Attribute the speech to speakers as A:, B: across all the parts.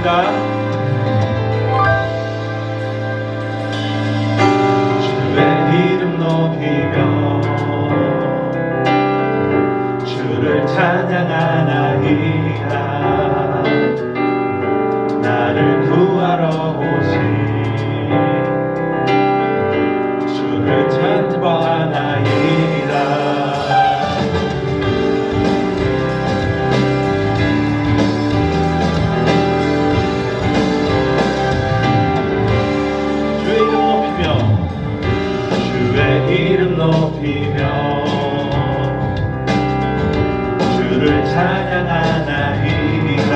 A: 찬양합니다. 주의 이름 높이며 주를 찬양하나이다. 나를 구하러 오신 주를 찬양하나이다. 이름 높이며 주를 찬양하나이다.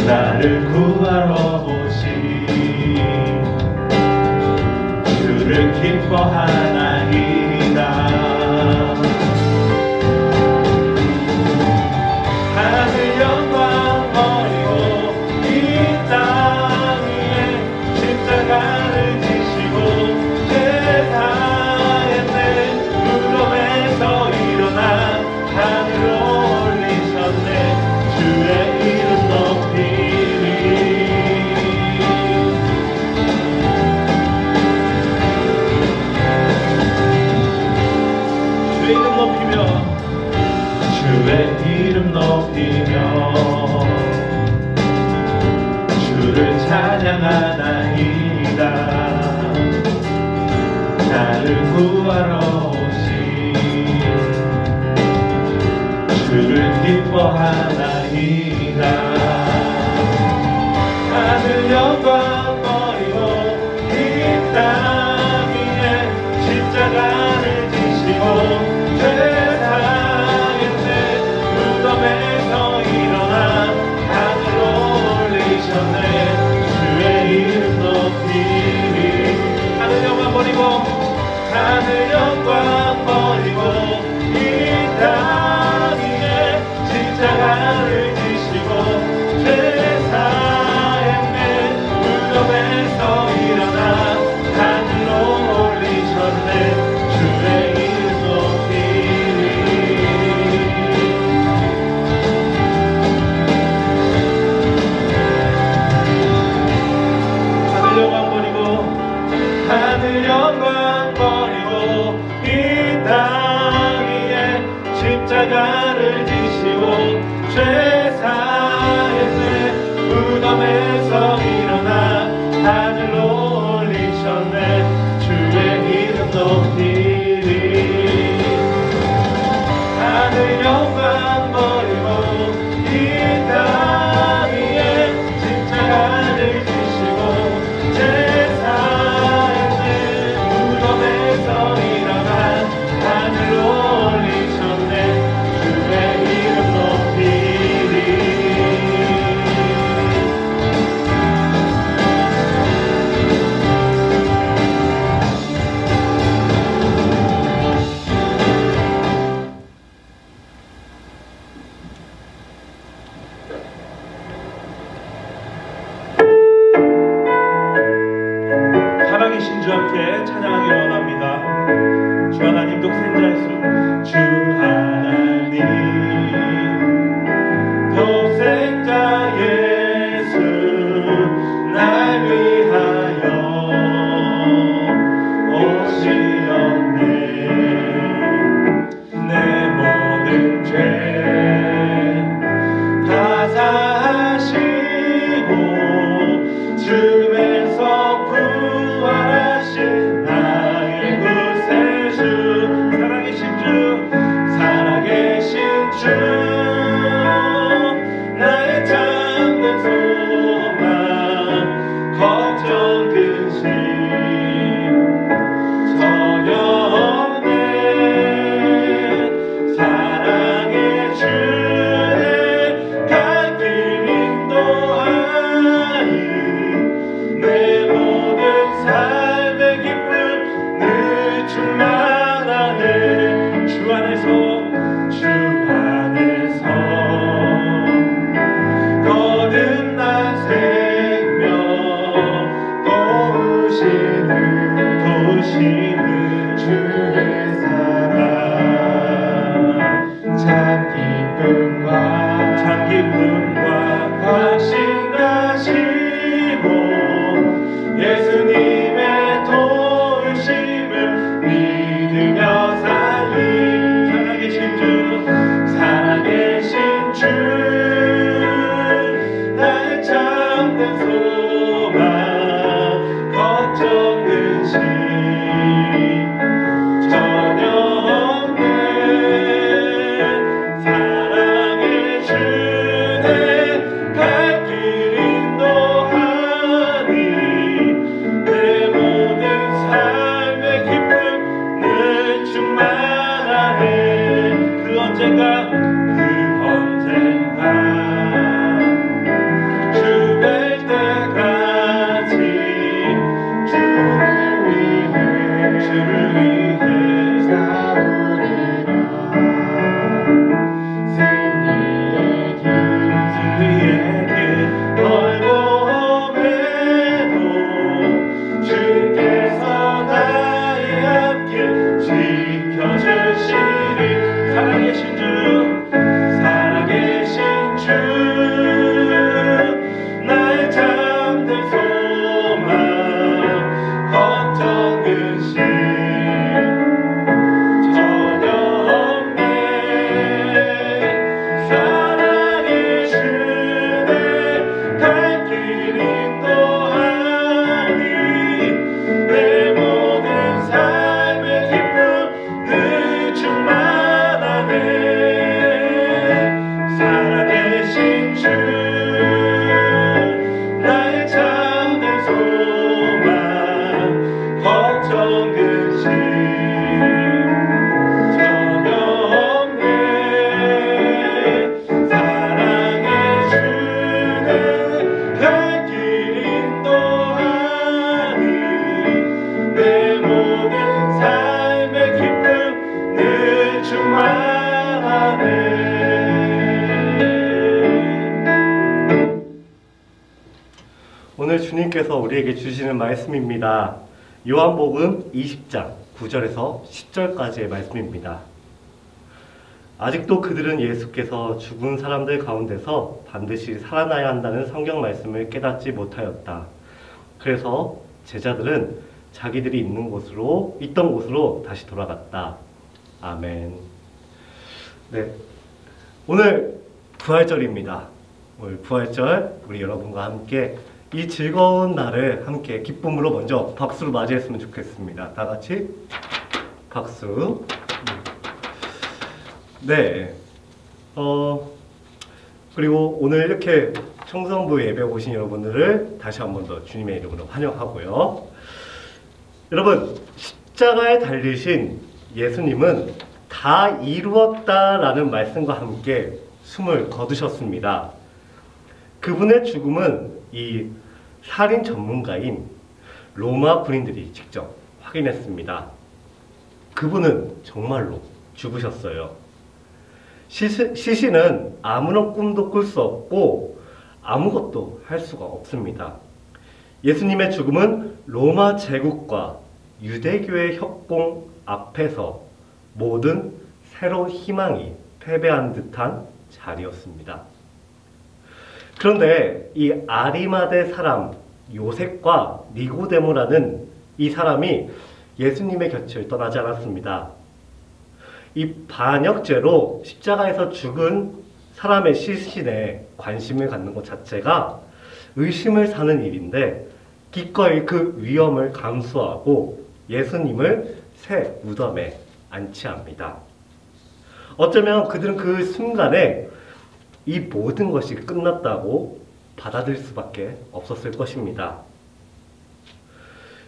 A: 나를 구하러 오신 주를 기뻐하나이다. 하늘 영광 버리고 이 땅 위에 십자가를 지시고 이름 높이며 주를 찬양하나이다. 나를 구하러 오신 주를 기뻐하나이다. 하늘 영광 버리고 이 땅 위에 십자가를 지시고 하늘 영광 버리고 이 땅 위에 십자가를 지시고 죄 사했네. 무덤에서 일어나 하늘로 올리셨네. 주의 이름 높이리. 하늘 영광 버리고 하늘 영광 이 땅 위에 십자가를 지시고 죄 사했네. 무덤에서 일어나 하늘로 올리셨네. 주의 이름 높이리. 하늘 영광 버리고 이 땅 위에 십자가를 지시고 죄 사했네. 무덤에서 일어나 하늘로 올리셨네. 주의 이름 높이리. 예수님께서 우리에게 주시는 말씀입니다. 요한복음 20장 9절에서 10절까지의 말씀입니다. 아직도 그들은 예수께서 죽은 사람들 가운데서 반드시 살아나야 한다는 성경 말씀을 깨닫지 못하였다. 그래서 제자들은 자기들이 있던 곳으로 다시 돌아갔다. 아멘. 네, 오늘 부활절입니다. 오늘 부활절 우리 여러분과 함께 이 즐거운 날을 함께 기쁨으로 먼저 박수로 맞이했으면 좋겠습니다. 다 같이 박수. 네. 그리고 오늘 이렇게 청성부 예배 오신 여러분들을 다시 한 번 더 주님의 이름으로 환영하고요. 여러분, 십자가에 달리신 예수님은 다 이루었다라는 말씀과 함께 숨을 거두셨습니다. 그분의 죽음은 이 살인 전문가인 로마 군인들이 직접 확인했습니다. 그분은 정말로 죽으셨어요. 시신은 아무런 꿈도 꿀 수 없고 아무것도 할 수가 없습니다. 예수님의 죽음은 로마 제국과 유대교의 협공 앞에서 모든 새로운 희망이 패배한 듯한 자리였습니다. 그런데 이 아리마대 사람 요셉과 니고데모라는 이 사람이 예수님의 곁을 떠나지 않았습니다. 이 반역죄로 십자가에서 죽은 사람의 시신에 관심을 갖는 것 자체가 의심을 사는 일인데 기꺼이 그 위험을 감수하고 예수님을 새 무덤에 안치합니다. 어쩌면 그들은 그 순간에 이 모든 것이 끝났다고 받아들일 수밖에 없었을 것입니다.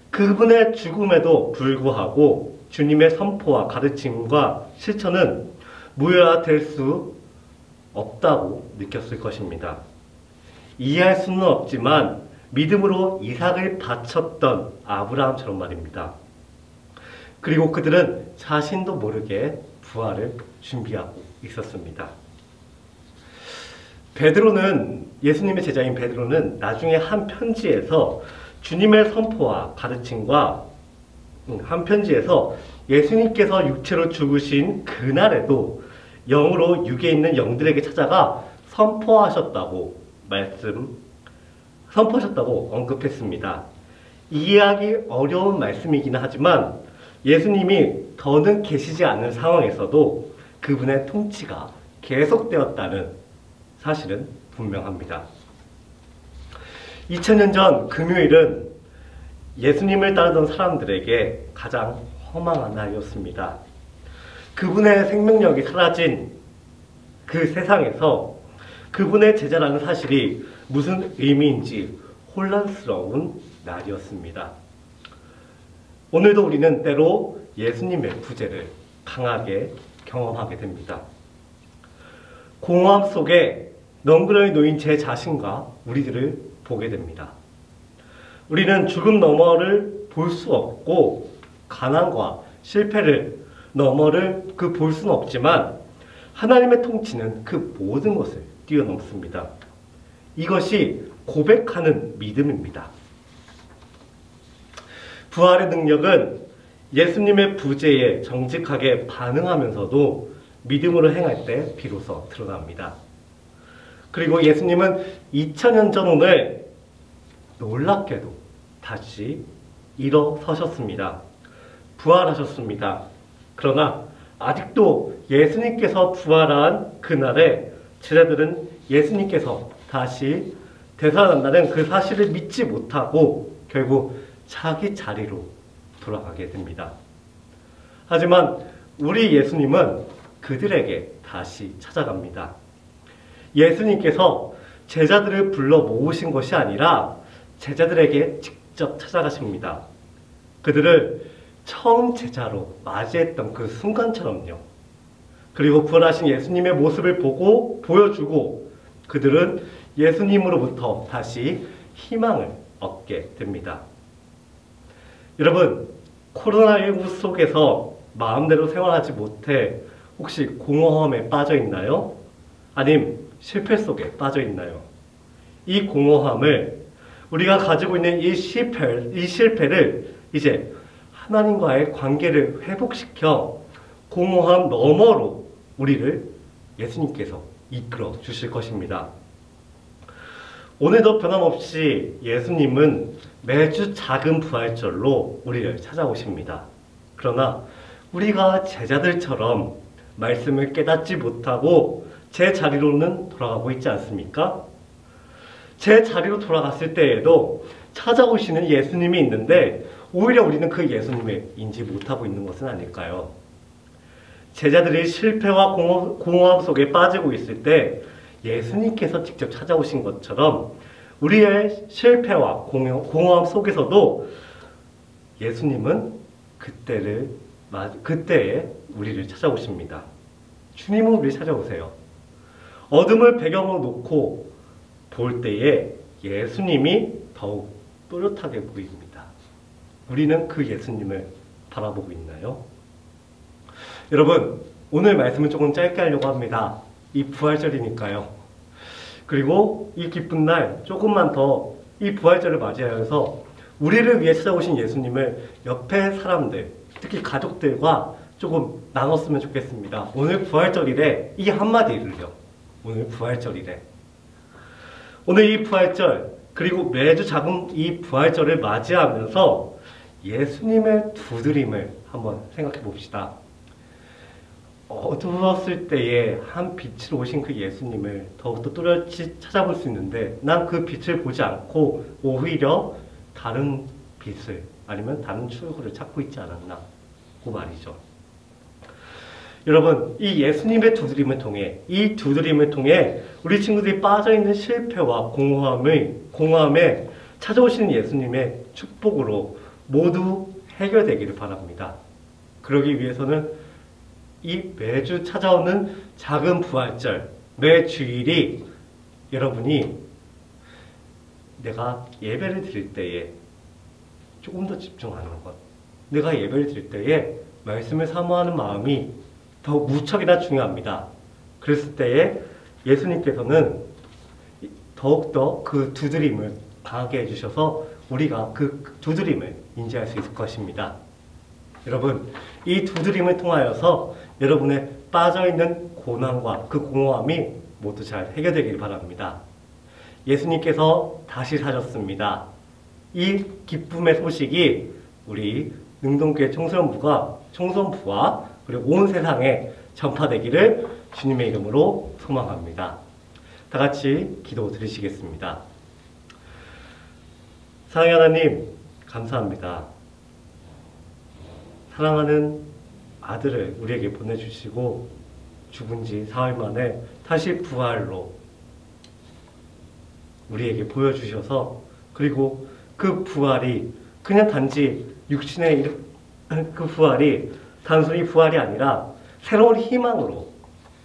A: 그분의 죽음에도 불구하고 주님의 선포와 가르침과 실천은 무효화될 수 없다고 느꼈을 것입니다. 이해할 수는 없지만 믿음으로 이삭을 바쳤던 아브라함처럼 말입니다. 그리고 그들은 자신도 모르게 부활을 준비하고 있었습니다. 예수님의 제자인 베드로는 나중에 한 편지에서 주님의 선포와 가르침과 한 편지에서 예수님께서 육체로 죽으신 그날에도 영으로 육에 있는 영들에게 찾아가 선포하셨다고 언급했습니다. 이해하기 어려운 말씀이긴 하지만 예수님이 더는 계시지 않는 상황에서도 그분의 통치가 계속되었다는 사실은 분명합니다. 2000년 전 금요일은 예수님을 따르던 사람들에게 가장 허망한 날이었습니다. 그분의 생명력이 사라진 그 세상에서 그분의 제자라는 사실이 무슨 의미인지 혼란스러운 날이었습니다. 오늘도 우리는 때로 예수님의 부재를 강하게 경험하게 됩니다. 공허함 속에 넝그러니 놓인 제 자신과 우리들을 보게 됩니다. 우리는 죽음 너머를 볼 수 없고 가난과 실패를 너머를 볼 수는 없지만 하나님의 통치는 그 모든 것을 뛰어넘습니다. 이것이 고백하는 믿음입니다. 부활의 능력은 예수님의 부재에 정직하게 반응하면서도 믿음으로 행할 때 비로소 드러납니다. 그리고 예수님은 2000년 전 오늘 놀랍게도 다시 일어서셨습니다. 부활하셨습니다. 그러나 아직도 예수님께서 부활한 그날에 제자들은 예수님께서 다시 되살아난다는 그 사실을 믿지 못하고 결국 자기 자리로 돌아가게 됩니다. 하지만 우리 예수님은 그들에게 다시 찾아갑니다. 예수님께서 제자들을 불러 모으신 것이 아니라 제자들에게 직접 찾아가십니다. 그들을 처음 제자로 맞이했던 그 순간처럼요. 그리고 부활하신 예수님의 모습을 보여주고 그들은 예수님으로부터 다시 희망을 얻게 됩니다. 여러분, 코로나19 속에서 마음대로 생활하지 못해 혹시 공허함에 빠져 있나요? 아님 실패 속에 빠져 있나요? 이 공허함을 우리가 가지고 있는 이 실패를 이제 하나님과의 관계를 회복시켜 공허함 너머로 우리를 예수님께서 이끌어 주실 것입니다. 오늘도 변함없이 예수님은 매주 작은 부활절로 우리를 찾아오십니다. 그러나 우리가 제자들처럼 말씀을 깨닫지 못하고 제 자리로는 돌아가고 있지 않습니까? 제 자리로 돌아갔을 때에도 찾아오시는 예수님이 있는데 오히려 우리는 그 예수님을 인지 못하고 있는 것은 아닐까요? 제자들이 실패와 공허함 속에 빠지고 있을 때 예수님께서 직접 찾아오신 것처럼 우리의 실패와 공허함 속에서도 예수님은 그때에 우리를 찾아오십니다. 주님은 우리를 찾아오세요. 어둠을 배경으로 놓고 볼 때에 예수님이 더욱 또렷하게 보입니다. 우리는 그 예수님을 바라보고 있나요? 여러분, 오늘 말씀은 조금 짧게 하려고 합니다. 이 부활절이니까요. 그리고 이 기쁜 날 조금만 더 이 부활절을 맞이하여서 우리를 위해 찾아오신 예수님을 옆에 사람들, 특히 가족들과 조금 나눴으면 좋겠습니다. 오늘 부활절이래, 이 한마디를요. 오늘 부활절이래. 오늘 이 부활절, 그리고 매주 작은 이 부활절을 맞이하면서 예수님의 두드림을 한번 생각해 봅시다. 어두웠을 때에 한 빛으로 오신 그 예수님을 더욱더 또렷이 찾아볼 수 있는데 난 그 빛을 보지 않고 오히려 다른 빛을 아니면 다른 출구를 찾고 있지 않았나 그 말이죠. 여러분, 이 예수님의 두드림을 통해 우리 친구들이 빠져있는 실패와 공허함에 찾아오시는 예수님의 축복으로 모두 해결되기를 바랍니다. 그러기 위해서는 이 매주 찾아오는 작은 부활절, 매 주일이 여러분이 내가 예배를 드릴 때에 조금 더 집중하는 것, 내가 예배를 드릴 때에 말씀을 사모하는 마음이 더 무척이나 중요합니다. 그랬을 때에 예수님께서는 더욱더 그 두드림을 강하게 해주셔서 우리가 그 두드림을 인지할 수 있을 것입니다. 여러분, 이 두드림을 통하여서 여러분의 빠져있는 고난과 그 공허함이 모두 잘 해결되길 바랍니다. 예수님께서 다시 사셨습니다. 이 기쁨의 소식이 우리 능동교회 청소년부와 그리고 온 세상에 전파되기를 주님의 이름으로 소망합니다. 다 같이 기도 드리시겠습니다. 사랑의 하나님, 감사합니다. 사랑하는 아들을 우리에게 보내주시고 죽은 지 사흘 만에 다시 부활로 우리에게 보여주셔서 그리고 그 부활이 그냥 단지 육신의 그 부활이 단순히 부활이 아니라 새로운 희망으로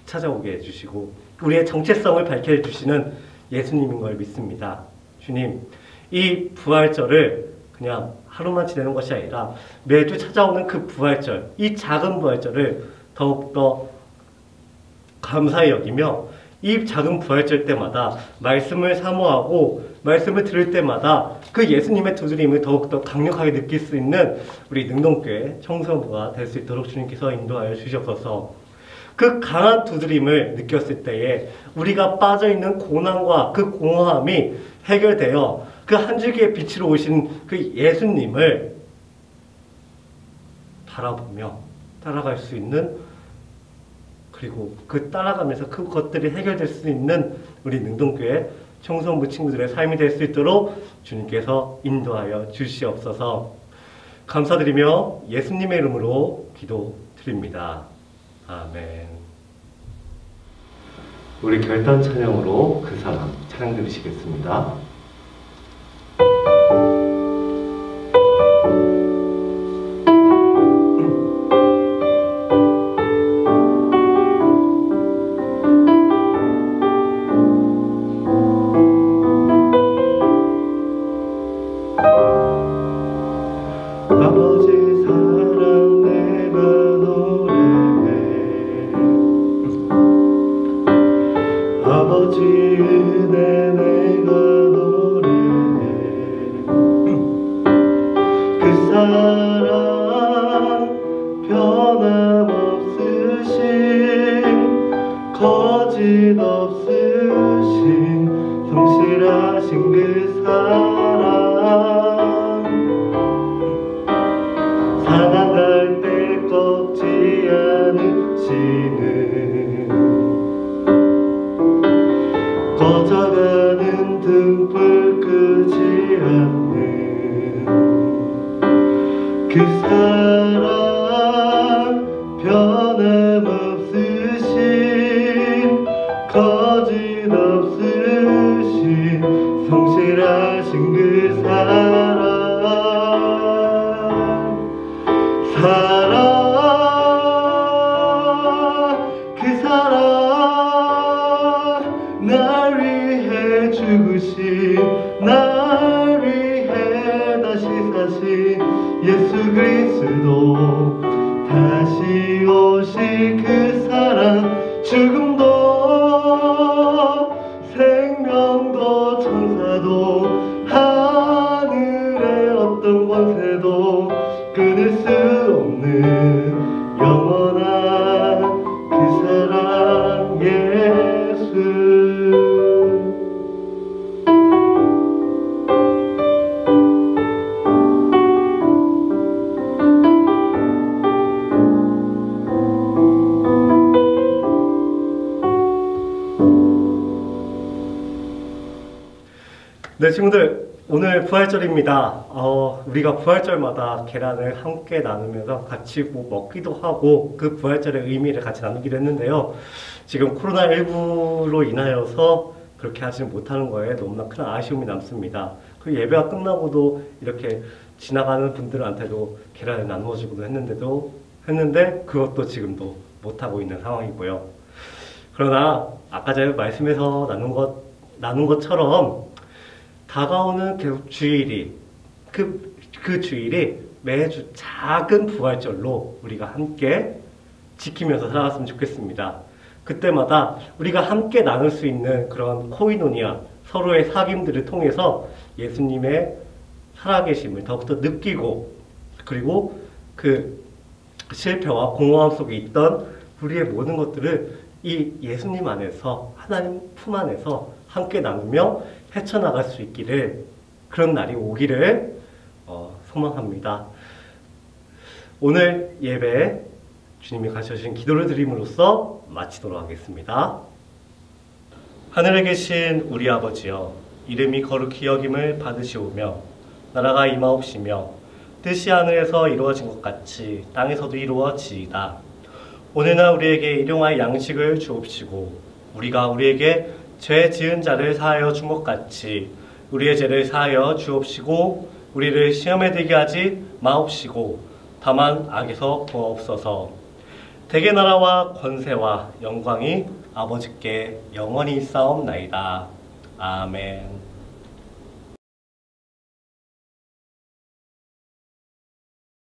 A: 찾아오게 해주시고 우리의 정체성을 밝혀주시는 예수님인 걸 믿습니다. 주님, 이 부활절을 그냥 하루만 지내는 것이 아니라 매주 찾아오는 그 부활절, 이 작은 부활절을 더욱더 감사히 여기며 이 작은 부활절 때마다 말씀을 사모하고 말씀을 들을 때마다 그 예수님의 두드림을 더욱더 강력하게 느낄 수 있는 우리 능동교회 청소년부가 될 수 있도록 주님께서 인도하여 주시옵소서. 그 강한 두드림을 느꼈을 때에 우리가 빠져있는 고난과 그 공허함이 해결되어 그 한 줄기의 빛으로 오신 그 예수님을 바라보며 따라갈 수 있는, 그리고 그 따라가면서 그 것들이 해결될 수 있는 우리 능동교회 청소년부 친구들의 삶이 될 수 있도록 주님께서 인도하여 주시옵소서. 감사드리며 예수님의 이름으로 기도드립니다. 아멘. 우리 결단 찬양으로 그 사람 찬양 들으시겠습니다.
B: 아버지 은혜 내가 노래해
A: 사랑 변함없으신 거짓 없으신 성실하신 그 사랑 사랑할 때 꺾지 않으시는 꺼져가는 등불 끄지 않는 그 사랑 변함없으신 거짓 없으신 성실하신 그 사랑 그 사랑 날 위해 죽으신 날 위해 다시 사신 예수 그리스도 다시 오실 그 사랑 죽음도 생명도 천사도 하늘의 어떤 권세도 끊을 수 없는 영원한 그 사랑 예수. 네, 친구들, 오늘 부활절입니다. 우리가 부활절마다 계란을 함께 나누면서 같이 먹기도 하고 그 부활절의 의미를 같이 나누기로 했는데요. 지금 코로나19로 인하여서 그렇게 하지 못하는 거에 너무나 큰 아쉬움이 남습니다. 그 예배가 끝나고도 이렇게 지나가는 분들한테도 계란을 나누어주기도 했는데 그것도 지금도 못하고 있는 상황이고요. 그러나 아까 전에 말씀에서 나눈 것처럼 다가오는 계속 주일이 그 주일이 매주 작은 부활절로 우리가 함께 지키면서 살아갔으면 좋겠습니다. 그때마다 우리가 함께 나눌 수 있는 그런 코이노니아, 서로의 사귐들을 통해서 예수님의 살아계심을 더욱더 느끼고, 그리고 그 실패와 공허함 속에 있던 우리의 모든 것들을 이 예수님 안에서, 하나님 품 안에서 함께 나누며 헤쳐나갈 수 있기를, 그런 날이 오기를 소망합니다. 오늘 예배 주님이 가르쳐주신 기도를 드림으로써 마치도록 하겠습니다. 하늘에 계신 우리 아버지여, 이름이 거룩히 여김을 받으시오며 나라가 임하옵시며 뜻이 하늘에서 이루어진 것 같이 땅에서도 이루어지이다. 오늘날 우리에게 일용할 양식을 주옵시고 우리가 우리에게 죄 지은 자를 사하여 준 것 같이 우리의 죄를 사하여 주옵시고 우리를 시험에 들게 하지 마옵시고 다만 악에서 구하옵소서. 대개 나라와 권세와 영광이 아버지께 영원히 있사옵나이다. 아멘.